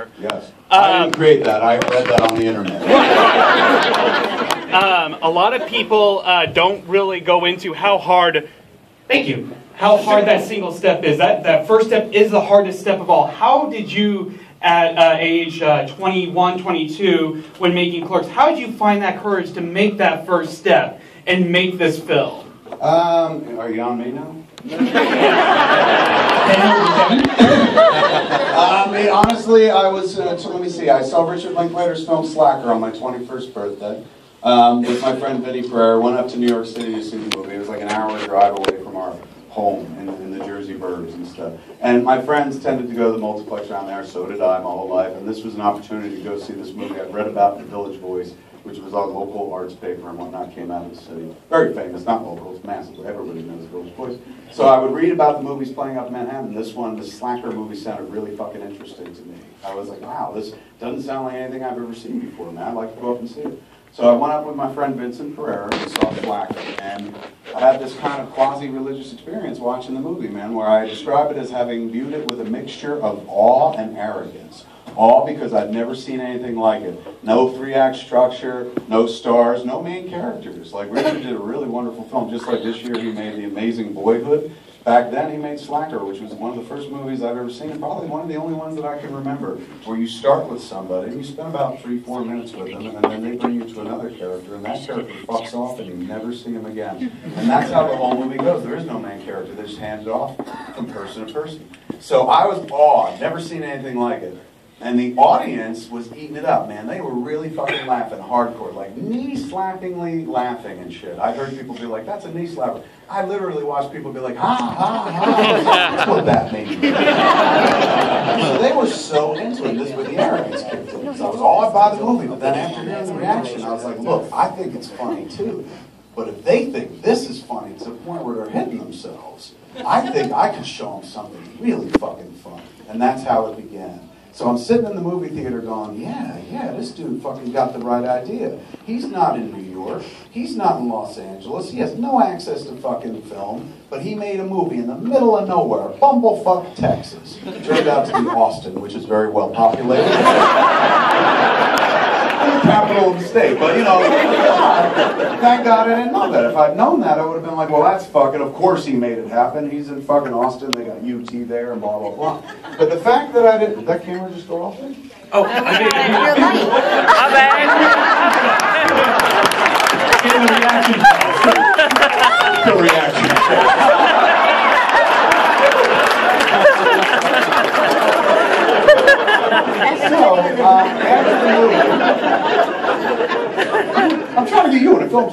for. Yes. I didn't create that. I read that on the internet. A lot of people don't really go into how hard, thank you, how hard that single step is. That first step is the hardest step of all. How did you, at age 21, 22, when making Clerks, how did you find that courage to make that first step and make this film? Are you on me now? Honestly, I was, let me see, I saw Richard Linklater's film Slacker on my 21st birthday with my friend Vinny Pereira. Went up to New York City to see the movie. It was like an hour drive away from our home in the Jersey burbs and stuff. And my friends tended to go to the multiplex around there, so did I my whole life. And this was an opportunity to go see this movie. I'd read about the Village Voice, which was our local arts paper and whatnot, came out of the city. Very famous, not local, it's massive, everybody knows Village Voice. So I would read about the movies playing up in Manhattan. This one, the Slacker movie, sounded really fucking interesting to me. I was like, wow, this doesn't sound like anything I've ever seen before, man. I'd like to go up and see it. So I went up with my friend Vincent Pereira and saw Slacker, and I had this kind of quasi-religious experience watching the movie, man, where I describe it as having viewed it with a mixture of awe and arrogance. All because I'd never seen anything like it. No 3-act structure, no stars, no main characters. Like, Richard did a really wonderful film. Just like this year he made The Amazing Boyhood. Back then he made Slacker, which was one of the first movies I've ever seen, and probably one of the only ones that I can remember, where you start with somebody, and you spend about 3-4 minutes with them, and then they bring you to another character, and that character fucks off, and you never see him again. And that's how the whole movie goes. There is no main character. They just hand it off from person to person. So I was awed. Never seen anything like it. And the audience was eating it up, man. They were really fucking laughing hardcore, like knee-slappingly laughing and shit. I heard people be like, that's a knee slapper. I literally watched people be like, ha, ha, ha. That's what that means. So they were so into it. This was the arrogance kicked in. So I was awed by the movie, but then after hearing the reaction, I was like, look, I think it's funny too. But if they think this is funny to the point where they're hitting themselves, I think I could show them something really fucking funny. And that's how it began. So I'm sitting in the movie theater going, yeah, this dude fucking got the right idea. He's not in New York. He's not in Los Angeles. He has no access to fucking film. But he made a movie in the middle of nowhere, bumblefuck Texas. It turned out to be Austin, which is very well populated. The capital of the state. But, you know, thank God I didn't know that. If I'd known that, I would have been like, well, that's fucking, of course he made it happen. He's in fucking Austin. They got UT there and blah, blah, blah. But the fact that I didn't... Did that camera just go off there? Oh, I didn't. My bad. Get the reaction. The reaction. So, after the movie... I'm trying to get you in a film.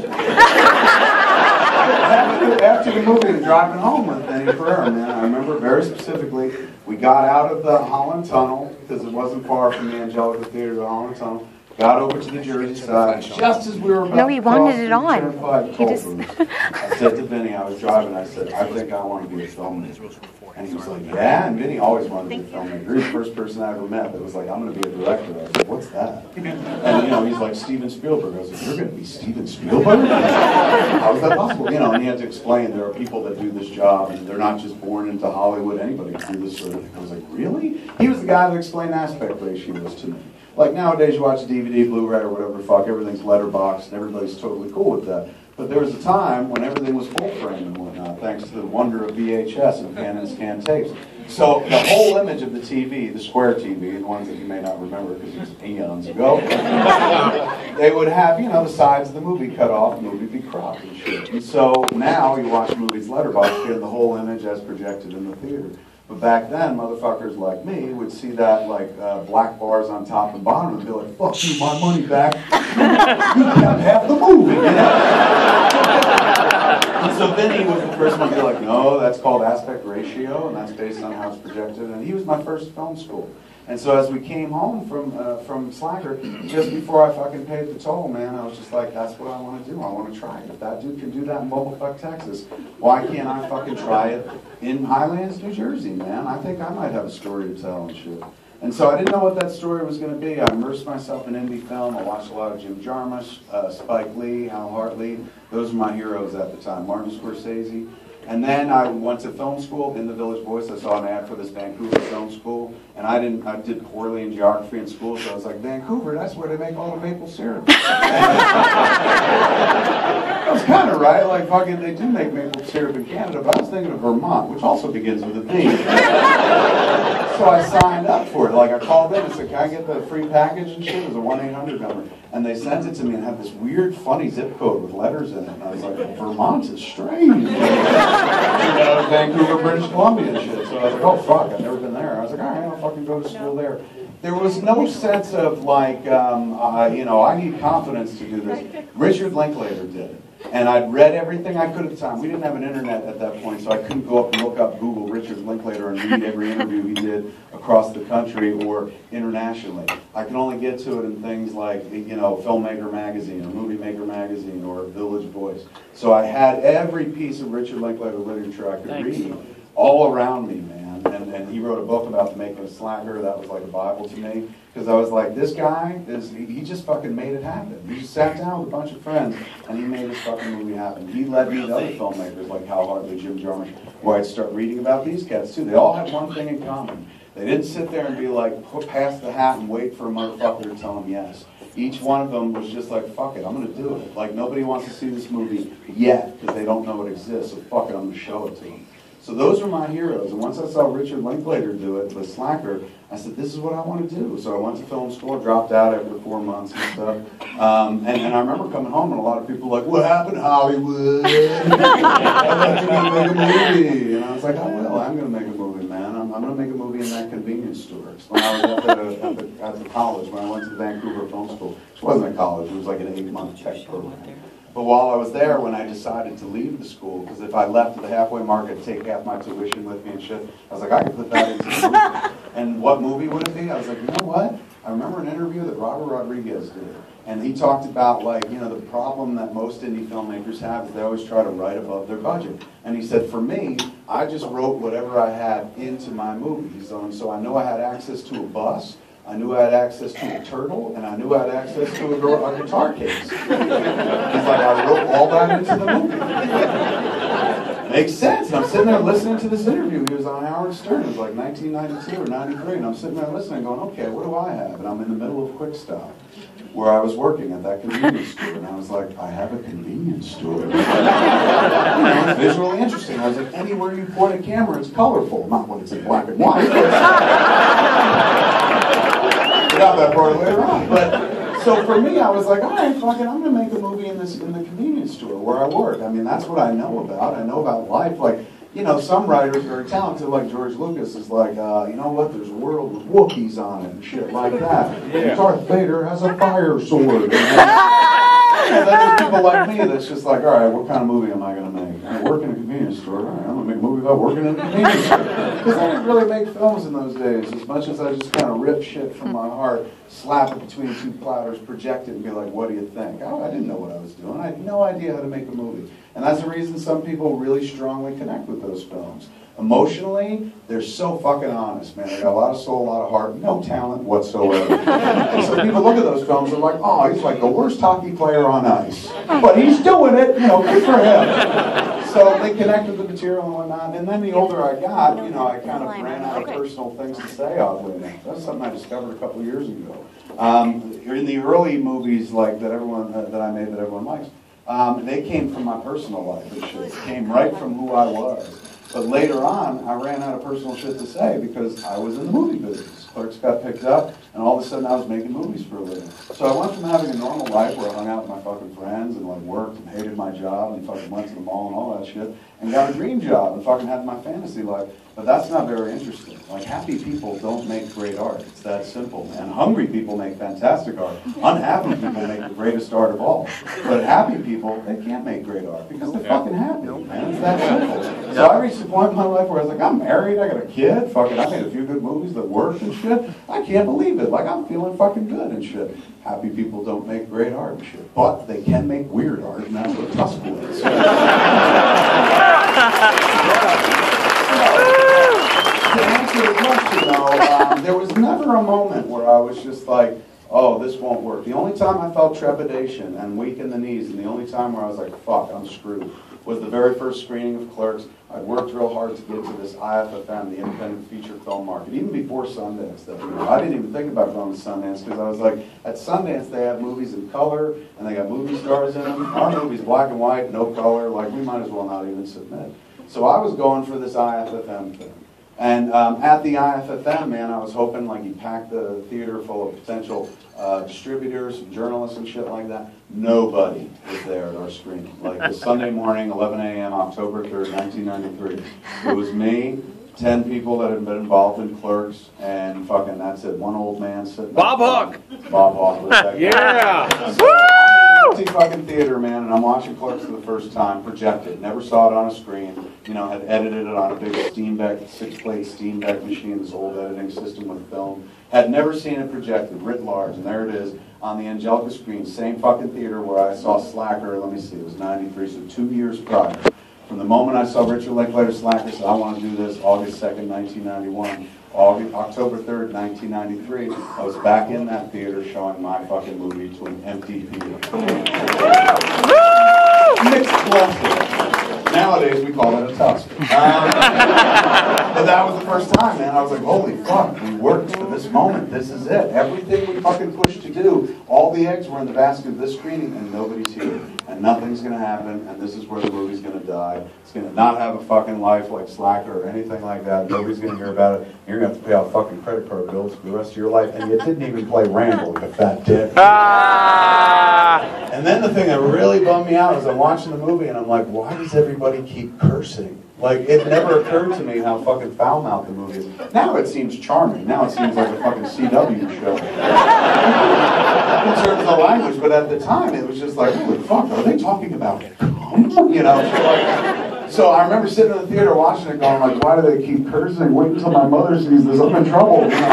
After the movie and driving home with Vinny Pereira, man, I remember very specifically, we got out of the Holland Tunnel, because it wasn't far from the Angelica Theater to the Holland Tunnel, got over to the Jersey side, just as we were about to cross the Turnpike toll booth, I said to Vinny, I was driving, I said, I think I want to be a filmmaker. And he was like, yeah, and Vinny always wanted to be a filmmaker. He was the first person I ever met that was like, I'm going to be a director. I was like, what's that? And, you know, he's like, Steven Spielberg. I was like, you're going to be Steven Spielberg? How is that possible? You know, and he had to explain there are people that do this job, and they're not just born into Hollywood. Anybody can do this sort of thing. I was like, really? He was the guy that explained aspect ratios to me. Like nowadays, you watch DVD, Blu-ray, or whatever the fuck, everything's letterboxed, and everybody's totally cool with that. But there was a time when everything was full frame and whatnot, thanks to the wonder of VHS and pan and scan tapes. So the whole image of the TV, the square TV, the ones that you may not remember because it was eons ago, they would have, you know, the sides of the movie cut off, the movie be cropped and shit. And so now you watch movies letterboxed, you get the whole image as projected in the theater. But back then, motherfuckers like me would see that like black bars on top and bottom and be like, fuck you, my money back. You kept half the movie, you know? And so Vinny was the first one to be like, no, that's called aspect ratio, and that's based on how it's projected. And he was my first film school. And so as we came home from Slacker, just before I fucking paid the toll, man, I was just like, that's what I want to do. I want to try it. If that dude can do that in bumblefuck Texas, why can't I fucking try it in Highlands, New Jersey, man? I think I might have a story to tell and shit. And so I didn't know what that story was going to be. I immersed myself in indie film. I watched a lot of Jim Jarmusch, Spike Lee, Hal Hartley. Those were my heroes at the time. Martin Scorsese. And then I went to film school in the Village Voice. I saw an ad for this Vancouver film school, and I did poorly in geography in school, so I was like, Vancouver, that's where they make all the maple syrup. I was kind of right, like fucking they do make maple syrup in Canada, but I was thinking of Vermont, which also begins with a V. So I signed up for it. Like I called in and said, can I get the free package and shit? It was a 1-800 number. And they sent it to me and had this weird, funny zip code with letters in it. And I was like, Vermont is strange. Vancouver, British Columbia and shit. So I was like, oh fuck, I've never been there. I was like, all right, I'll fucking go to school there. There was no sense of like, I need confidence to do this. Richard Linklater did it. And I'd read everything I could at the time. We didn't have an internet at that point, so I couldn't go up and look up Google Richard Linklater and read every interview he did across the country or internationally. I could only get to it in things like, Filmmaker Magazine or Movie Maker Magazine or Village Voice. So I had every piece of Richard Linklater literature I could read all around me, man. And he wrote a book about the making of Slacker. That was like a Bible to me. Because I was like, this guy, he just fucking made it happen. He just sat down with a bunch of friends, and he made this fucking movie happen. He led me to other filmmakers like Hal Hartley, Jim Jarmusch, where I'd start reading about these cats too. They all had one thing in common. They didn't sit there and be like, pass the hat and wait for a motherfucker to tell them yes. Each one of them was just like, fuck it, I'm going to do it. Like, nobody wants to see this movie yet, because they don't know it exists, so fuck it, I'm going to show it to them. So those are my heroes. And once I saw Richard Linklater do it with Slacker, I said, this is what I want to do. So I went to film school, dropped out after 4 months and stuff. And I remember coming home and a lot of people were like, what happened, Hollywood? I thought you were going to make a movie. And I was like, I will. I'm going to make a movie, man. I'm going to make a movie in that convenience store. So when I was at the college, when I went to the Vancouver Film School, which wasn't a college, it was like an 8-month tech program. But while I was there, when I decided to leave the school, because if I left at the halfway mark, I'd take half my tuition with me and shit, I was like, I could put that into a movie. And what movie would it be? I was like, you know what? I remember an interview that Robert Rodriguez did. And he talked about, like, the problem that most indie filmmakers have is they always try to write above their budget. And he said, for me, I just wrote whatever I had into my movies. So I knew I had access to a bus. I knew I had access to a turtle, and I knew I had access to a guitar case. He's like, I wrote all that into the movie. Makes sense. And I'm sitting there listening to this interview. He was on Howard Stern. It was like 1992 or 93. And I'm sitting there listening going, okay, what do I have? And I'm in the middle of Quick Stop, where I was working at that convenience store. And I was like, I have a convenience store. It's visually interesting. I was like, anywhere you point a camera, it's colorful. Not when it's in black and white. Got that part later on. But so for me, I was like, all right, fuck it, I'm gonna make a movie in the convenience store where I work. I mean, that's what I know about. I know about life. Like, some writers are very talented, like George Lucas is like, you know what? There's a world with Wookiees on it and shit like that. Yeah. Darth Vader has a fire sword. And then there's people like me that's just like, all right, what kind of movie am I going to make? I work in a convenience store. All right, I'm going to make a movie about working in a convenience store. Because I didn't really make films in those days. As much as I just kind of rip shit from my heart, slap it between two platters, project it, and be like, what do you think? I didn't know what I was doing. I had no idea how to make a movie. And that's the reason some people really strongly connect with those films. Emotionally, they're so fucking honest, man. They got a lot of soul, a lot of heart, no talent whatsoever. And so people look at those films and are like, oh, he's like the worst hockey player on ice. But he's doing it, good for him. So they connect with the material and whatnot. And then the older I got, I kind of ran out of personal things to say, oddly enough. That's something I discovered a couple years ago. In the early movies like that I made that everyone likes, they came from my personal life and shit. It came right from who I was. But later on, I ran out of personal shit to say because I was in the movie business. Clerks got picked up, and all of a sudden I was making movies for a living. So I went from having a normal life where I hung out with my fucking friends and worked and hated my job and fucking went to the mall and all that shit, and got a dream job and fucking had my fantasy life. But that's not very interesting. Like, happy people don't make great art. It's that simple, man. Hungry people make fantastic art. Unhappy people make the greatest art of all. But happy people, they can't make great art because they're fucking happy, man. It's that simple. So I reached the point in my life where I was like, I'm married, I got a kid, fucking, I made a few good movies that worked and shit. I can't believe it. Like, I'm feeling fucking good and shit. Happy people don't make great art and shit. But they can make weird art, and that's what Tuskle is. To answer the question, though, there was never a moment where I was just like, oh, this won't work. The only time I felt trepidation and weak in the knees, and the only time where I was like, fuck, I'm screwed, was the very first screening of Clerks. I'd worked real hard to get to this IFFM, the independent feature film market, even before Sundance. I didn't even think about going to Sundance because I was like, at Sundance they have movies in color and they got movie stars in them. Our movie's black and white, no color, like we might as well not even submit. So I was going for this IFFM thing. And at the IFFM, man, I was hoping like you pack the theater full of potential distributors and journalists and shit like that. Nobody was there at our screening. Like the Sunday morning, 11 a.m., October 3rd, 1993. It was me, 10 people that had been involved in Clerks, and fucking that's it. One old man sitting Bob Hawk! Bob Hawk. Was that Yeah! empty fucking theater, man, and I'm watching Clerks for the first time, projected. Never saw it on a screen. You know, had edited it on a big Steenbeck, 6-plate Steenbeck machine, this old editing system with film. Had never seen it projected, writ large, and there it is on the Angelica screen. Same fucking theater where I saw Slacker, let me see, it was 93, so 2 years prior. From the moment I saw Richard Linklater's Slacker, I said, I want to do this, August 2nd, 1991. October 3rd, 1993, I was back in that theater showing my fucking movie to an empty theater. Mixed blessing. Nowadays, we call it a tusk. But that was the first time, man. I was like, holy fuck, we worked for this moment. This is it. Everything we fucking pushed to do, all the eggs were in the basket of this screening, and nobody's here. And nothing's going to happen, and this is where the movie's going to die. It's going to not have a fucking life like Slacker or anything like that. Nobody's going to hear about it. You're going to have to pay off fucking credit card bills for the rest of your life. And you didn't even play Randall, you fat dick. And then the thing that really bummed me out is I'm watching the movie, and I'm like, why does everybody keep cursing? Like, it never occurred to me how fucking foul-mouthed the movie is. Now it seems charming. Now it seems like a fucking CW show. In terms of the language, but at the time it was just like, holy fuck, are they talking about it? You know? So I remember sitting in the theater watching it going like, why do they keep cursing? Wait until my mother sees this, I'm in trouble. You know?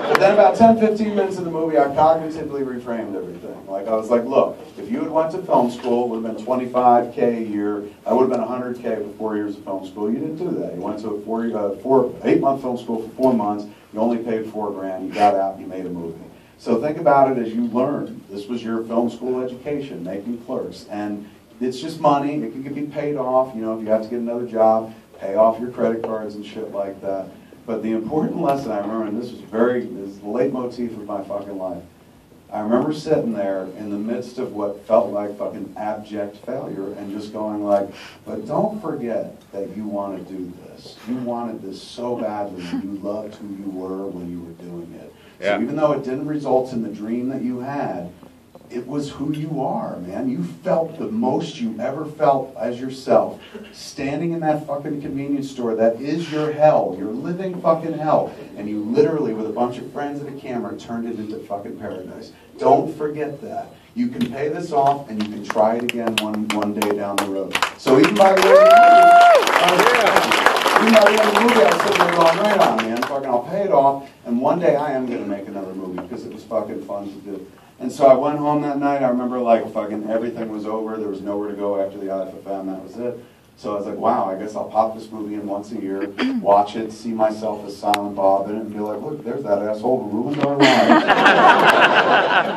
But then about 10-15 minutes of the movie, I cognitively reframed everything. Like, I was like, look, if you had went to film school, it would have been $25K a year. I would have been $100K for 4 years of film school. You didn't do that. You went to a 8-month film school for 4 months. You only paid $4,000. You got out, you made a movie. So think about it as you learned. This was your film school education, making Clerks. And it's just money. It can be paid off. You know, if you have to get another job, pay off your credit cards and shit like that. But the important lesson I remember, and this is the leitmotif of my fucking life. I remember sitting there in the midst of what felt like fucking abject failure and just going like, but don't forget that you want to do this. You wanted this so badly. You loved who you were when you were doing it. Yeah. So even though it didn't result in the dream that you had, it was who you are, man. You felt the most you ever felt as yourself, standing in that fucking convenience store that is your hell, your living fucking hell, and you literally, with a bunch of friends and a camera, turned it into fucking paradise. Don't forget that. You can pay this off, and you can try it again one day down the road. So even by the end of the movie, I was sitting there going, right on, man, fucking I'll pay it off, and one day I am going to make another movie, because it was fucking fun to do. And so I went home that night. I remember like fucking everything was over. There was nowhere to go after the IFFM. That was it. So I was like, wow, I guess I'll pop this movie in once a year, watch it, see myself as Silent Bob in it, and be like, look, there's that asshole who ruined our lives.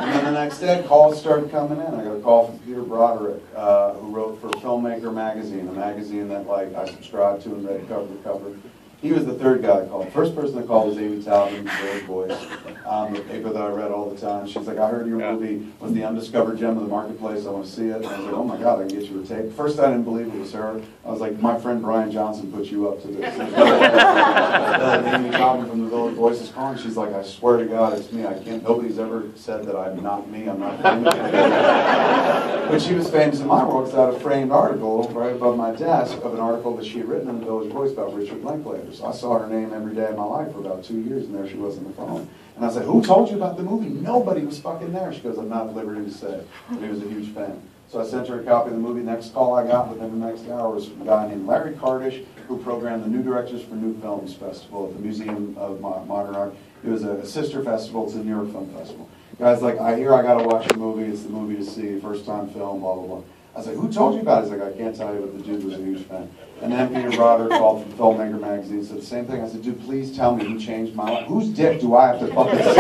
And then the next day, calls started coming in. I got a call from Peter Broderick, who wrote for Filmmaker magazine, a magazine that like I subscribed to and read cover to cover. He was the third guy that called. First person that called was Amy Talbot, Village Voice, the paper that I read all the time. She's like, I heard your movie was the undiscovered gem of the marketplace. I want to see it. And I was like, oh my God, I can get you a tape. First, I didn't believe it was her. I was like, my friend Brian Johnson put you up to this. Amy Talbot from the Village Voice is calling. She's like, I swear to God, it's me. I can't. Nobody's ever said that I'm not me. I'm not famous. But she was famous in my world because I had a framed article right above my desk of an article that she had written in the Village Voice about Richard Linklater. So I saw her name every day of my life for about 2 years, and there she was on the phone. And I said, who told you about the movie? Nobody was fucking there. She goes, I'm not at liberty to say. But he was a huge fan. So I sent her a copy of the movie. Next call I got within the next hour was from a guy named Larry Kardish, who programmed the New Directors for New Films Festival at the Museum of Modern Art. It was a sister festival to the New York Film Festival. Guys like, I hear I got to watch the movie. It's the movie to see, first time film, blah, blah, blah. I was like, who told you about it? He's like, I can't tell you, but the dude was a huge fan. And then Peter Broderick called from Filmmaker magazine, said the same thing. I said, dude, please tell me who changed my life. Whose dick do I have to fucking suck?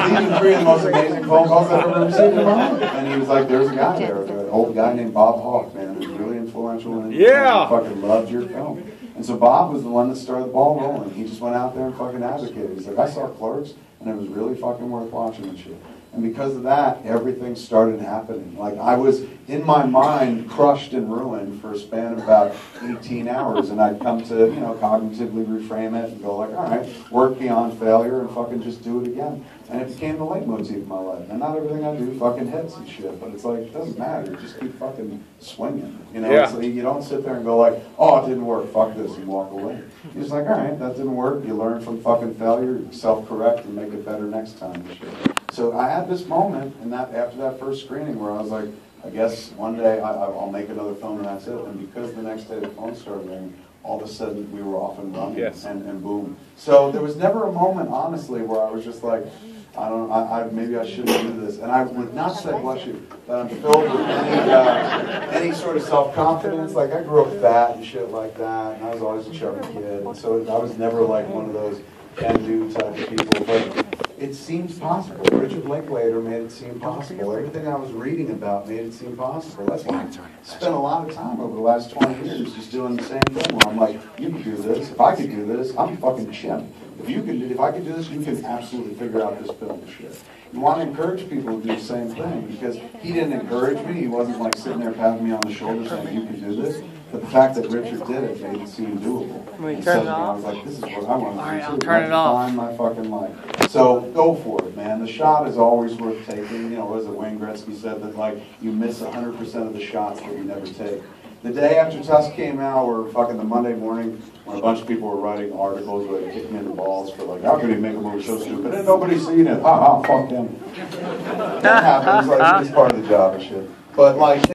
These are 3 of the most amazing phone calls I've ever received in my life. And he was like, there's a guy there, an old guy named Bob Hawke, man, who's really influential and fucking loved your film. And so Bob was the one that started the ball rolling. He just went out there and fucking advocated. He's like, I saw Clerks, and it was really fucking worth watching and shit. And because of that, everything started happening. Like, I was, in my mind, crushed and ruined for a span of about 18 hours, and I'd come to, you know, cognitively reframe it and go like, all right, work beyond failure and fucking just do it again. And it became the leitmotif of my life. And not everything I do fucking hits and shit, but it's like, it doesn't matter. Just keep fucking swinging. You know, it's like, you don't sit there and go like, oh, it didn't work, fuck this, and walk away. You're just like, all right, that didn't work. You learn from fucking failure, you self-correct, and make it better next time and shit. So I had this moment in that, after that first screening where I was like, I guess one day I'll make another film and that's it. And because the next day the phone started ringing, all of a sudden we were off and running, and boom. So there was never a moment, honestly, where I was just like, I don't know, maybe I shouldn't do this. And I would not say, bless you, that I'm filled with any sort of self-confidence. Like, I grew up fat and shit like that, and I was always a chubby kid. And so I was never like one of those can-do type of people. But it seems possible. Richard Linklater made it seem possible. Everything I was reading about made it seem possible. That's why I spent a lot of time over the last 20 years just doing the same thing where I'm like, you can do this. If I could do this, I'm a fucking chimp. If I could do this, you can absolutely figure out this film shit. You want to encourage people to do the same thing because he didn't encourage me. He wasn't like sitting there patting me on the shoulder saying, you can do this. But the fact that Richard did it made it seem doable. And suddenly I was like, this is what I want to do too. Turn it off. Find my fucking life. So go for it, man. The shot is always worth taking. You know, what is it, Wayne Gretzky said that like you miss 100% of the shots that you never take. The day after Tusk came out, or fucking the Monday morning, when a bunch of people were writing articles where they kicked me in the balls for like, how could he make a movie so stupid? And nobody's seen it. Ha ha, fuck him. That happens. Like, it's part of the job and shit. But like.